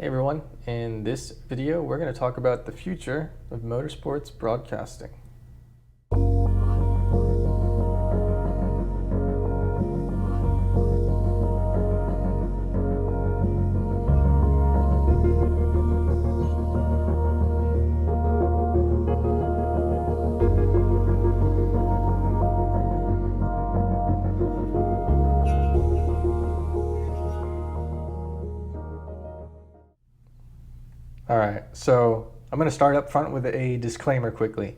Hey everyone, in this video we're going to talk about the future of motorsports broadcasting. Alright, so I'm going to start up front with a disclaimer quickly.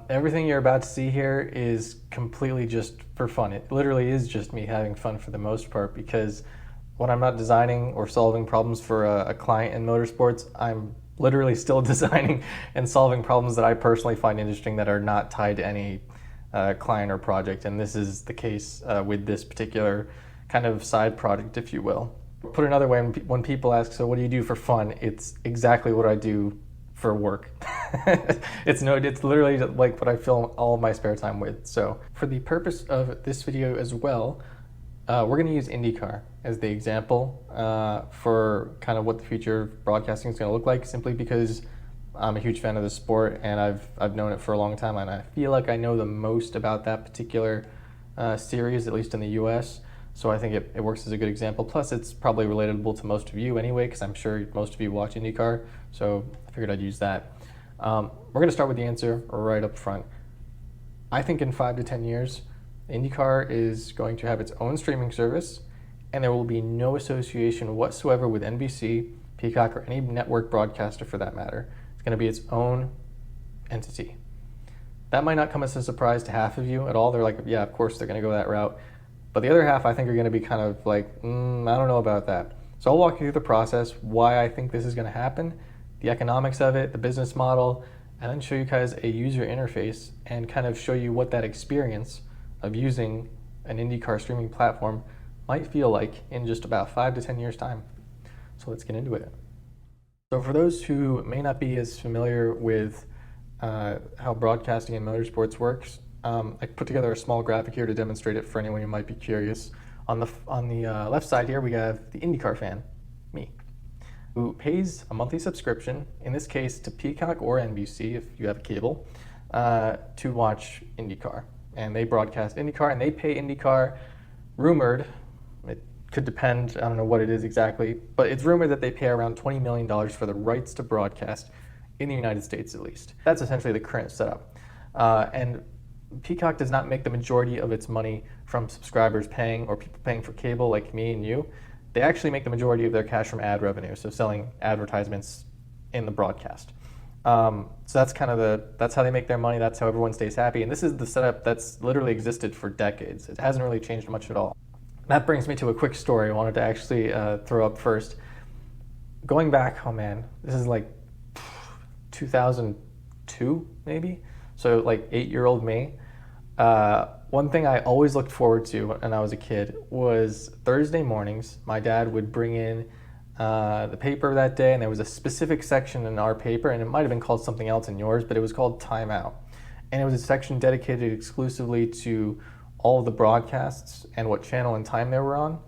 Everything you're about to see here is completely just for fun. It literally is just me having fun for the most part, because when I'm not designing or solving problems for a client in motorsports, I'm literally still designing and solving problems that I personally find interesting that are not tied to any client or project, and this is the case with this particular kind of side project, if you will. Put another way, when people ask, so what do you do for fun? It's exactly what I do for work. It's literally like what I fill all of my spare time with. So for the purpose of this video as well, we're going to use IndyCar as the example for kind of what the future of broadcasting is going to look like, simply because I'm a huge fan of the sport and I've known it for a long time, and I feel like I know the most about that particular series, at least in the US. So I think it works as a good example. Plus, it's probably relatable to most of you anyway, because I'm sure most of you watch IndyCar. So I figured I'd use that. We're going to start with the answer right up front. I think in 5 to 10 years, IndyCar is going to have its own streaming service, and there will be no association whatsoever with NBC, Peacock, or any network broadcaster for that matter. It's going to be its own entity. That might not come as a surprise to half of you at all. They're like, yeah, of course they're going to go that route. But the other half, I think, are going to be kind of like, I don't know about that. So I'll walk you through the process, why I think this is going to happen, the economics of it, the business model, and then show you guys a user interface and kind of show you what that experience of using an IndyCar streaming platform might feel like in just about 5 to 10 years' time. So let's get into it. So for those who may not be as familiar with how broadcasting in motorsports works, I put together a small graphic here to demonstrate it for anyone who might be curious. On the left side here, we have the IndyCar fan, me, who pays a monthly subscription, in this case to Peacock or NBC if you have a cable, to watch IndyCar. And they broadcast IndyCar, and they pay IndyCar, rumored, it could depend, I don't know what it is exactly, but it's rumored that they pay around $20 million for the rights to broadcast in the United States at least. That's essentially the current setup. And Peacock does not make the majority of its money from subscribers paying or people paying for cable like me and you. They actually make the majority of their cash from ad revenue, so selling advertisements in the broadcast. So that's kind of that's how they make their money. That's how everyone stays happy. And this is the setup that's literally existed for decades. It hasn't really changed much at all. That brings me to a quick story I wanted to actually throw up first. Going back, oh man, this is like 2002 maybe? So like 8-year-old me. One thing I always looked forward to when I was a kid was Thursday mornings. My dad would bring in the paper that day, and there was a specific section in our paper, and it might have been called something else in yours, but it was called Time Out. And it was a section dedicated exclusively to all of the broadcasts and what channel and time they were on,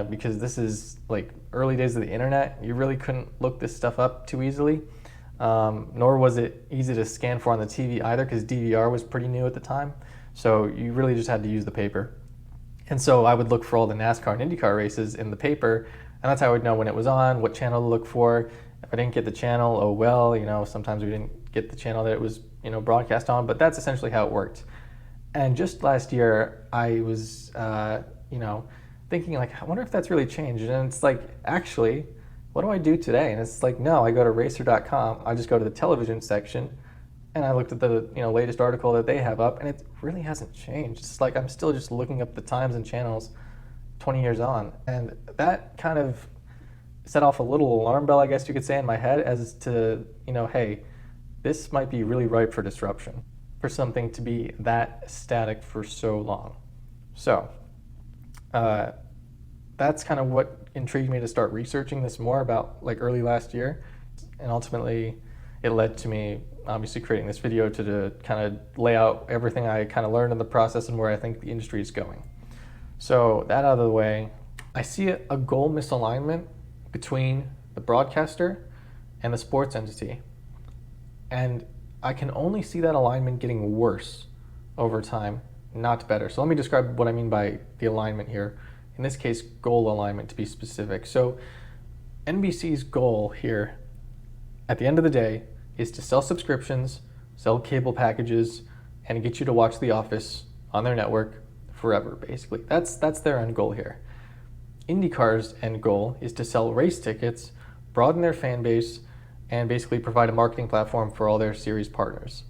because this is like early days of the internet. You really couldn't look this stuff up too easily. Nor was it easy to scan for on the TV either, because DVR was pretty new at the time. So you really just had to use the paper. And so I would look for all the NASCAR and IndyCar races in the paper, and that's how I would know when it was on, what channel to look for. If I didn't get the channel, oh well, sometimes we didn't get the channel that it was, broadcast on, but that's essentially how it worked. And just last year, I was, thinking like, I wonder if that's really changed. And it's like, actually, what do I do today? And it's like, no, I go to racer.com, I just go to the television section, and I looked at the latest article that they have up, and it really hasn't changed. It's like I'm still just looking up the times and channels 20 years on. And that kind of set off a little alarm bell, I guess you could say, in my head as to, hey, this might be really ripe for disruption, for something to be that static for so long. So that's kind of what intrigued me to start researching this more about like early last year. And ultimately it led to me obviously creating this video to kind of lay out everything I kind of learned in the process and where I think the industry is going. So that out of the way, I see a goal misalignment between the broadcaster and the sports entity. And I can only see that alignment getting worse over time, not better. So let me describe what I mean by the alignment here. In this case, goal alignment to be specific. So NBC's goal here at the end of the day is to sell subscriptions, sell cable packages, and get you to watch The Office on their network forever, basically. That's their end goal here. IndyCar's end goal is to sell race tickets, broaden their fan base, and basically provide a marketing platform for all their series partners.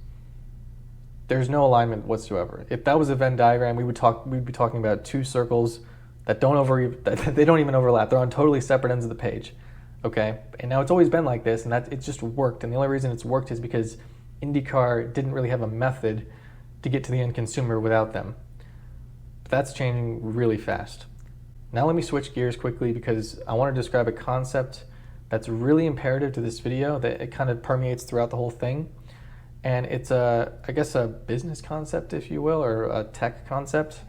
There's no alignment whatsoever. If that was a Venn diagram, we'd be talking about two circles that they don't even overlap. They're on totally separate ends of the page. Okay? And now it's always been like this, and it's just worked. And the only reason it's worked is because IndyCar didn't really have a method to get to the end consumer without them. But that's changing really fast. Now let me switch gears quickly because I want to describe a concept that's really imperative to this video, that it kind of permeates throughout the whole thing. And it's I guess a business concept, if you will, or a tech concept.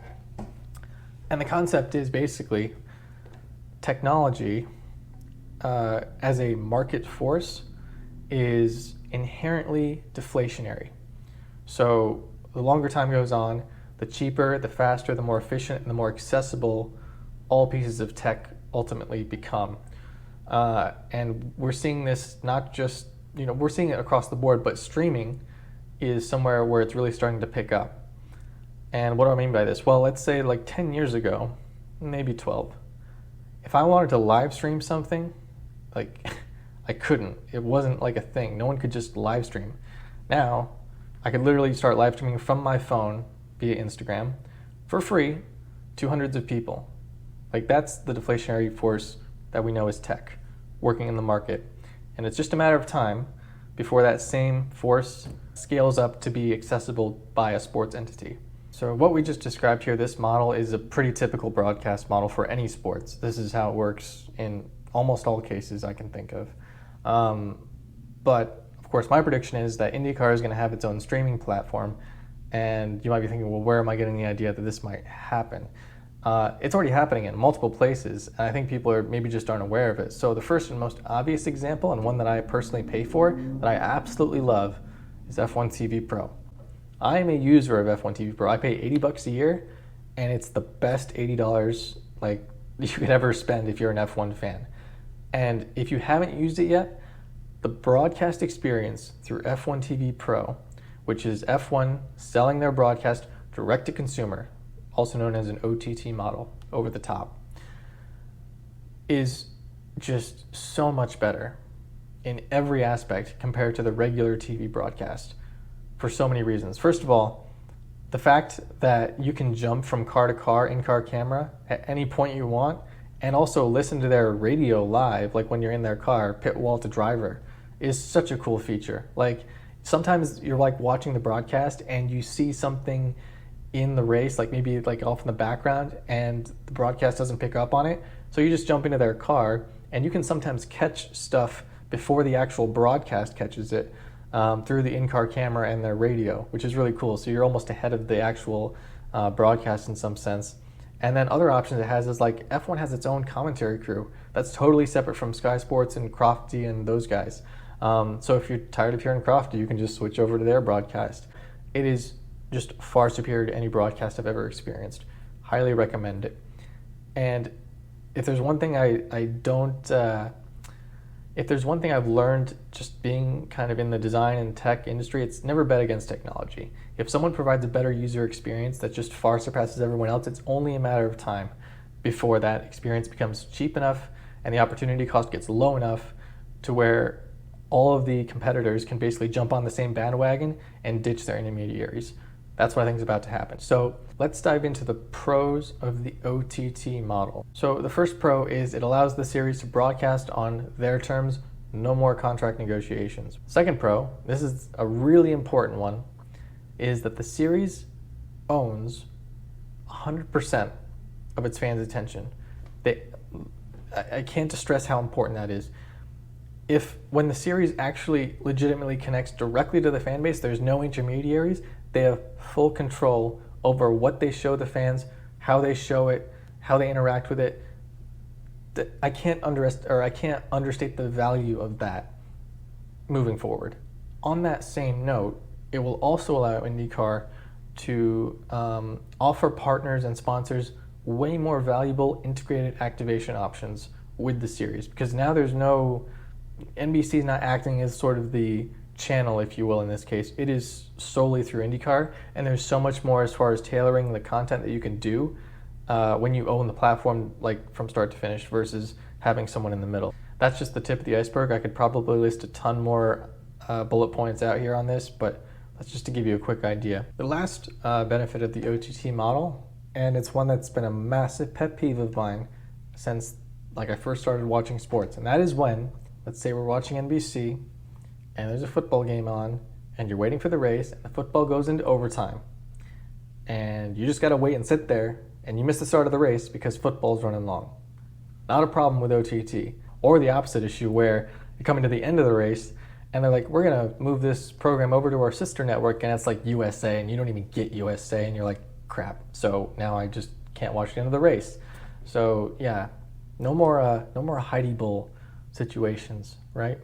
And the concept is basically technology as a market force is inherently deflationary. So the longer time goes on, the cheaper, the faster, the more efficient, and the more accessible all pieces of tech ultimately become. And we're seeing this not just, we're seeing it across the board, but streaming is somewhere where it's really starting to pick up. And what do I mean by this? Well, let's say like 10 years ago, maybe 12, if I wanted to live stream something, like I couldn't. It wasn't like a thing. No one could just live stream. Now, I could literally start live streaming from my phone via Instagram for free to hundreds of people. Like that's the deflationary force that we know as tech working in the market. And it's just a matter of time before that same force scales up to be accessible by a sports entity. So what we just described here, this model is a pretty typical broadcast model for any sports. This is how it works in almost all cases I can think of. But of course, my prediction is that IndyCar is going to have its own streaming platform. And you might be thinking, well, where am I getting the idea that this might happen? It's already happening in multiple places, and I think people maybe just aren't aware of it. So the first and most obvious example, and one that I personally pay for, that I absolutely love, is F1 TV Pro. I am a user of F1 TV Pro. I pay $80 a year, and it's the best $80 like you could ever spend if you're an F1 fan. And if you haven't used it yet, the broadcast experience through F1 TV Pro, which is F1 selling their broadcast direct to consumer, also known as an OTT model, over the top, is just so much better in every aspect compared to the regular TV broadcast for so many reasons. First of all, the fact that you can jump from car to car, in-car camera, at any point you want, and also listen to their radio live, like when you're in their car, pit wall to driver, is such a cool feature. Like, sometimes you're like watching the broadcast and you see something in the race, like maybe like off in the background, and the broadcast doesn't pick up on it. So you just jump into their car, and you can sometimes catch stuff before the actual broadcast catches it through the in-car camera and their radio, which is really cool. So you're almost ahead of the actual broadcast in some sense. And then other options it has is like F1 has its own commentary crew that's totally separate from Sky Sports and Crofty and those guys. So if you're tired of hearing Crofty, you can just switch over to their broadcast. It is just far superior to any broadcast I've ever experienced. Highly recommend it. And if there's one thing if there's one thing I've learned just being kind of in the design and tech industry, it's never bet against technology. If someone provides a better user experience that just far surpasses everyone else, it's only a matter of time before that experience becomes cheap enough and the opportunity cost gets low enough to where all of the competitors can basically jump on the same bandwagon and ditch their intermediaries. That's what I think is about to happen. So let's dive into the pros of the OTT model. So the first pro is it allows the series to broadcast on their terms, no more contract negotiations. Second pro, this is a really important one, is that the series owns 100% of its fans' attention. I can't stress how important that is. When the series actually legitimately connects directly to the fan base, there's no intermediaries. They have full control over what they show the fans, how they show it, how they interact with it. I can't understate the value of that moving forward. On that same note, it will also allow IndyCar to offer partners and sponsors way more valuable integrated activation options with the series, because now there's no, NBC is not acting as sort of the channel, if you will, in this case. It is solely through IndyCar, and there's so much more as far as tailoring the content that you can do when you own the platform, like from start to finish, versus having someone in the middle. That's just the tip of the iceberg. I could probably list a ton more bullet points out here on this, but that's just to give you a quick idea. The last benefit of the OTT model, and it's one that's been a massive pet peeve of mine since like I first started watching sports, and that is when, let's say we're watching NBC and there's a football game on and you're waiting for the race and the football goes into overtime and you just gotta wait and sit there and you miss the start of the race because football's running long. Not a problem with OTT. Or the opposite issue where you're coming to the end of the race and they're like, we're gonna move this program over to our sister network, and it's like USA and you don't even get USA, and you're like, crap, so now I just can't watch the end of the race. So yeah, no more Heidi Bull situations, right?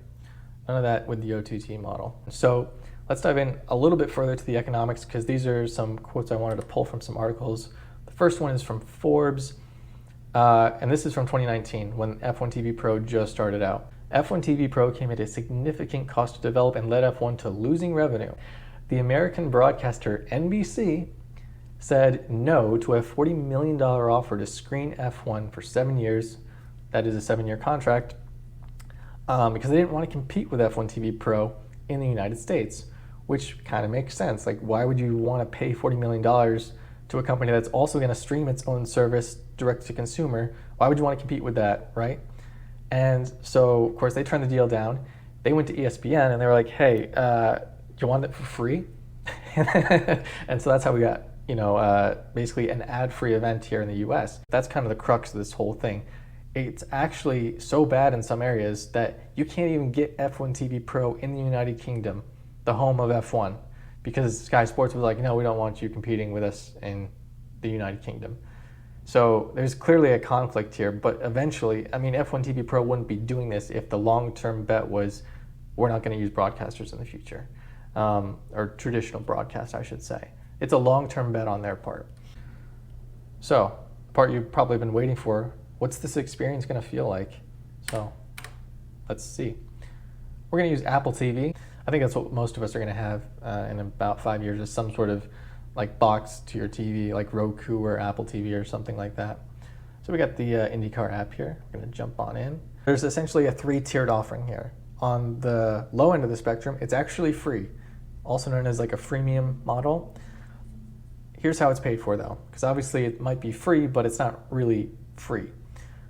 None of that with the OTT model. So let's dive in a little bit further to the economics, because these are some quotes I wanted to pull from some articles. The first one is from Forbes, and this is from 2019 when F1 TV Pro just started out. F1 TV Pro came at a significant cost to develop and led F1 to losing revenue. The American broadcaster NBC said no to a $40 million offer to screen F1 for 7 years. That is a 7-year contract, because they didn't want to compete with F1 TV Pro in the United States, which kind of makes sense. Like, why would you want to pay $40 million to a company that's also going to stream its own service direct to consumer? Why would you want to compete with that, right? And so, of course, they turned the deal down. They went to ESPN and they were like, hey, you want it for free? And so that's how we got, basically an ad-free event here in the US. That's kind of the crux of this whole thing. It's actually so bad in some areas that you can't even get F1 TV Pro in the United Kingdom, the home of F1, because Sky Sports was like, no, we don't want you competing with us in the United Kingdom. So there's clearly a conflict here, but eventually, F1 TV Pro wouldn't be doing this if the long-term bet was, we're not going to use broadcasters in the future, or traditional broadcast, I should say. It's a long-term bet on their part. So, the part you've probably been waiting for, what's this experience going to feel like? So, let's see. We're going to use Apple TV. I think that's what most of us are going to have in about 5 years, is some sort of like box to your TV, like Roku or Apple TV or something like that. So we got the IndyCar app here. We're going to jump on in. There's essentially a 3-tiered offering here. On the low end of the spectrum, it's actually free, also known as like a freemium model. Here's how it's paid for though, because obviously it might be free, but it's not really free.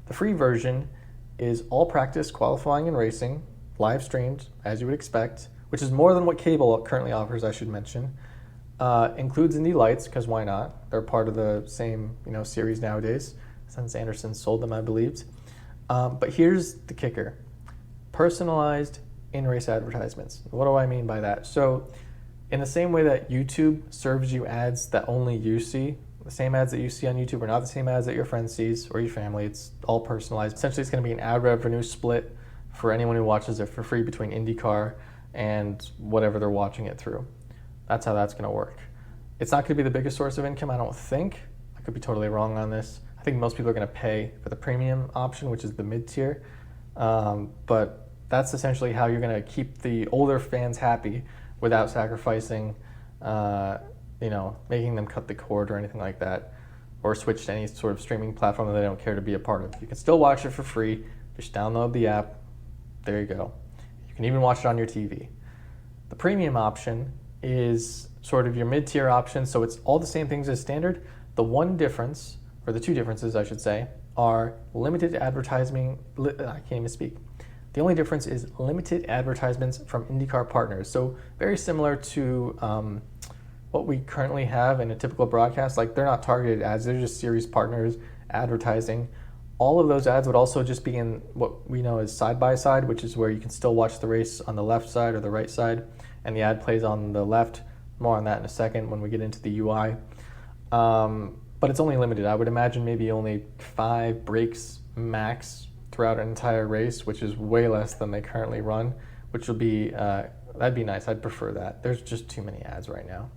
The free version is all practice, qualifying, and racing, live streamed, as you would expect, which is more than what cable currently offers, I should mention. Includes Indy Lights, because why not? They're part of the same series nowadays, since Anderson sold them, I believe. But here's the kicker. Personalized in-race advertisements. What do I mean by that? So in the same way that YouTube serves you ads that only you see, the same ads that you see on YouTube are not the same ads that your friend sees or your family. It's all personalized. Essentially, it's going to be an ad revenue split for anyone who watches it for free between IndyCar and whatever they're watching it through. That's how that's going to work. It's not going to be the biggest source of income, I don't think. I could be totally wrong on this. I think most people are going to pay for the premium option, which is the mid-tier. But that's essentially how you're going to keep the older fans happy without sacrificing, making them cut the cord or anything like that, or switch to any sort of streaming platform that they don't care to be a part of. You can still watch it for free. Just download the app. There you go. You can even watch it on your TV. The premium option is sort of your mid-tier option, so it's all the same things as standard. The one difference, or the two differences I should say, are limited advertising. I can't even speak. The only difference is limited advertisements from IndyCar partners. So very similar to what we currently have in a typical broadcast. Like, they're not targeted ads, they're just series partners advertising. All of those ads would also just be in what we know as side-by-side, which is where you can still watch the race on the left side or the right side, and the ad plays on the left. More on that in a second when we get into the UI. But it's only limited. I would imagine maybe only 5 breaks max throughout an entire race, which is way less than they currently run, which will be, that'd be nice. I'd prefer that. There's just too many ads right now.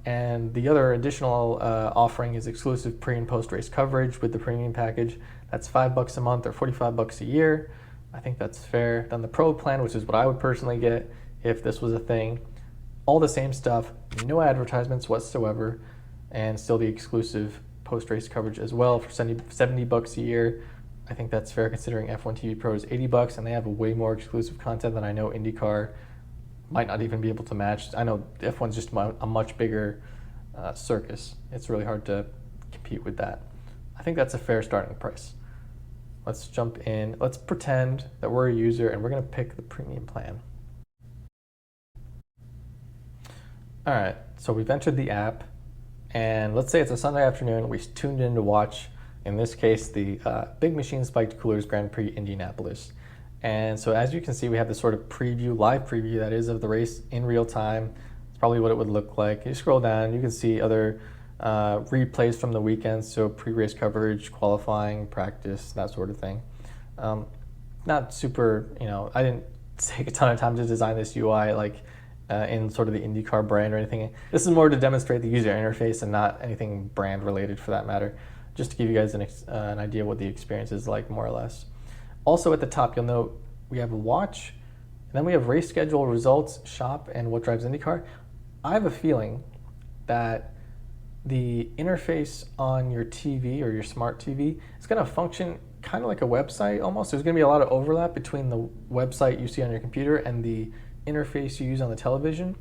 And the other additional offering is exclusive pre and post race coverage with the premium package. That's $5 a month or $45 a year. I think that's fair. Then the Pro plan, which is what I would personally get if this was a thing. All the same stuff, no advertisements whatsoever, and still the exclusive post-race coverage as well for $70 a year. I think that's fair considering F1 TV Pro is $80 and they have way more exclusive content than I know IndyCar might not even be able to match. I know F1's just a much bigger circus. It's really hard to compete with that. I think that's a fair starting price. Let's jump in. Let's pretend that we're a user and we're going to pick the premium plan. All right, so we've entered the app, and let's say it's a Sunday afternoon. We tuned in to watch, in this case, the Big Machine Spiked Coolers Grand Prix Indianapolis. And so as you can see, we have this sort of preview, live preview that is of the race in real time. It's probably what it would look like. You scroll down, you can see other replays from the weekend, so pre-race coverage, qualifying, practice, that sort of thing. Not super, I didn't take a ton of time to design this UI like in sort of the IndyCar brand or anything. This is more to demonstrate the user interface and not anything brand related for that matter, just to give you guys an idea of what the experience is like more or less. Also at the top, you'll note we have a watch, and then we have race schedule, results, shop, and what drives IndyCar. I have a feeling that the interface on your TV or your smart TV is going to function kind of like a website almost. There's going to be a lot of overlap between the website you see on your computer and the interface you use on the television,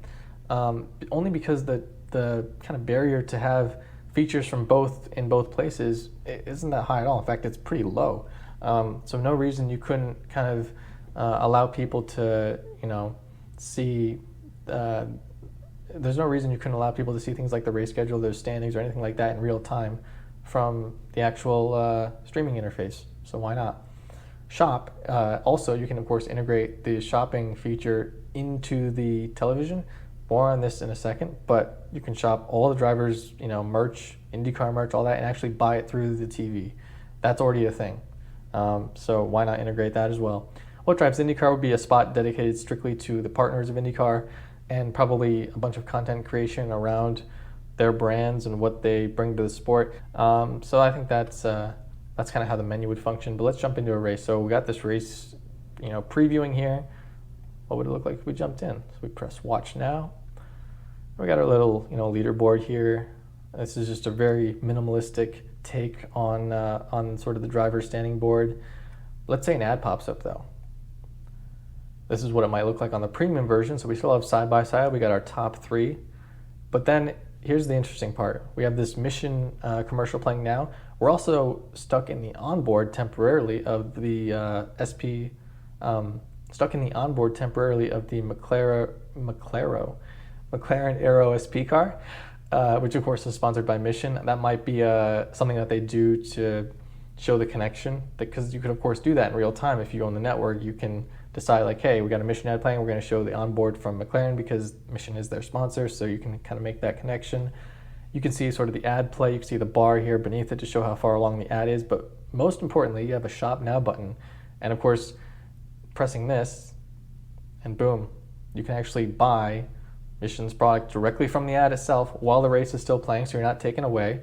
only because the kind of barrier to have features from in both places isn't that high at all. In fact, it's pretty low. So no reason you couldn't kind of allow people to, see, there's no reason you couldn't allow people to see things like the race schedule, those standings, or anything like that in real time from the actual streaming interface. So why not? Shop, also you can of course integrate the shopping feature into the television. More on this in a second, but you can shop all the drivers, merch, IndyCar merch, all that, and actually buy it through the TV. That's already a thing. So why not integrate that as well? What drives IndyCar would be a spot dedicated strictly to the partners of IndyCar, and probably a bunch of content creation around their brands and what they bring to the sport. So I think that's kind of how the menu would function. But let's jump into a race. So we got this race, previewing here. What would it look like if we jumped in? So we press watch now. We got our little, leaderboard here. This is just a very minimalistic take on sort of the driver's standing board. Let's say an ad pops up though. This is what it might look like on the premium version. So we still have side by side. We got our top three, but then here's the interesting part. We have this mission commercial playing now. We're also stuck in the onboard temporarily of the McLaren Aero SP car, which of course is sponsored by Mission. That might be something that they do to show the connection, because you could of course do that in real time. If you own the network, you can decide like, hey, we got a Mission ad playing, we're going to show the onboard from McLaren because Mission is their sponsor, so you can kind of make that connection. You can see sort of the ad play, you can see the bar here beneath it to show how far along the ad is, but most importantly, you have a Shop Now button. And of course, pressing this, and boom, you can actually buy Mission's product directly from the ad itself while the race is still playing, so you're not taken away.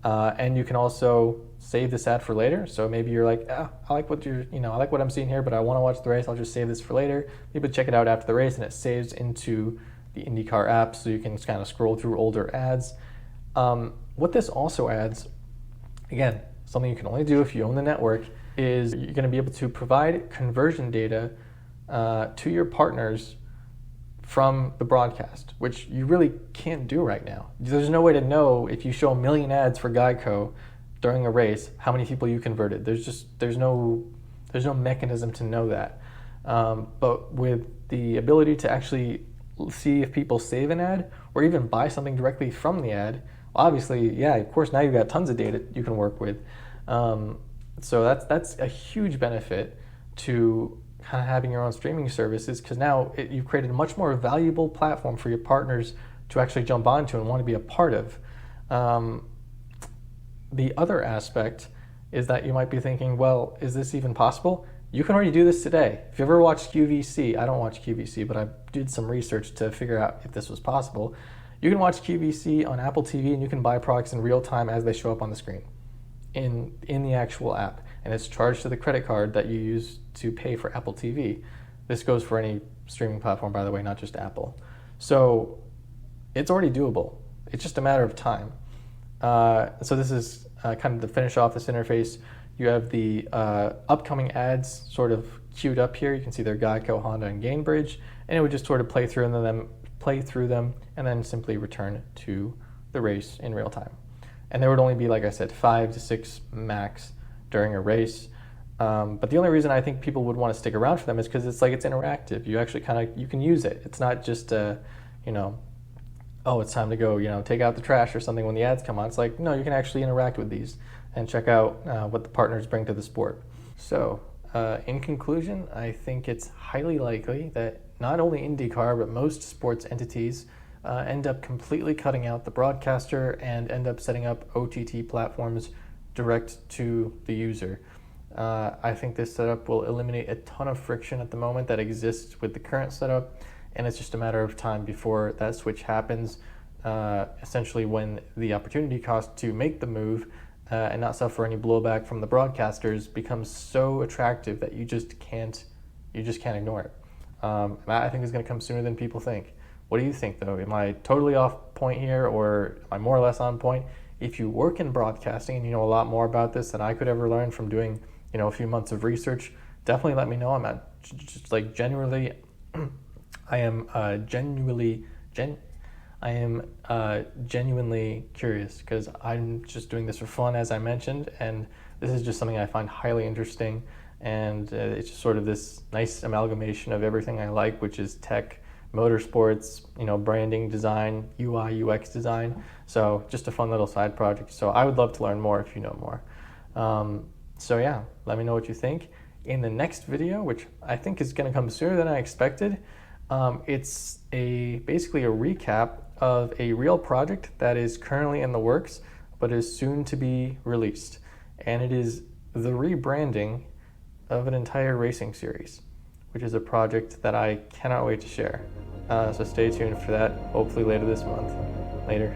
And you can also save this ad for later. So maybe you're like, I like what I like what I'm seeing here, but I want to watch the race. I'll just save this for later. Maybe check it out after the race, and it saves into the IndyCar app, so you can just kind of scroll through older ads. What this also adds, again, something you can only do if you own the network, is you're going to be able to provide conversion data to your partners from the broadcast, which you really can't do right now. There's no way to know if you show 1 million ads for Geico during a race, how many people you converted. There's no mechanism to know that. But with the ability to actually see if people save an ad or even buy something directly from the ad, obviously, yeah, of course, now you've got tons of data you can work with. So that's a huge benefit to kind of having your own streaming services, because now you've created a much more valuable platform for your partners to actually jump onto and want to be a part of. The other aspect is that you might be thinking, well, is this even possible? You can already do this today. If you ever watched QVC, I don't watch QVC, but I did some research to figure out if this was possible. You can watch QVC on Apple TV and you can buy products in real time as they show up on the screen in the actual app. And it's charged to the credit card that you use to pay for Apple TV. This goes for any streaming platform, by the way, not just Apple. So it's already doable. It's just a matter of time. So this is kind of to finish off this interface. You have the upcoming ads sort of queued up here. You can see they're Geico, Honda, and Gainbridge, and it would just sort of play through them, and then simply return to the race in real time. And there would only be, like I said, 5 to 6 max during a race. But the only reason I think people would want to stick around for them is because it's interactive. You actually you can use it. It's not just oh, it's time to go, take out the trash or something when the ads come on. It's like, no, you can actually interact with these and check out what the partners bring to the sport. So in conclusion, I think it's highly likely that not only IndyCar, but most sports entities end up completely cutting out the broadcaster and end up setting up OTT platforms direct to the user. I think this setup will eliminate a ton of friction at the moment that exists with the current setup, and it's just a matter of time before that switch happens, essentially when the opportunity cost to make the move and not suffer any blowback from the broadcasters becomes so attractive that you just can't ignore it. I think it's going to come sooner than people think. What do you think, though? Am I totally off point here, or am I more or less on point? If you work in broadcasting and you know a lot more about this than I could ever learn from doing, a few months of research, definitely let me know. I'm genuinely, I am genuinely curious, because I'm just doing this for fun, as I mentioned, and this is just something I find highly interesting, and it's just sort of this nice amalgamation of everything I like, which is tech, motorsports, branding, design, UI, UX design. So just a fun little side project. So I would love to learn more if you know more. So yeah, let me know what you think. In the next video, which I think is going to come sooner than I expected, it's basically a recap of a real project that is currently in the works, but is soon to be released. And it is the rebranding of an entire racing series, which is a project that I cannot wait to share. So stay tuned for that, hopefully later this month. Later.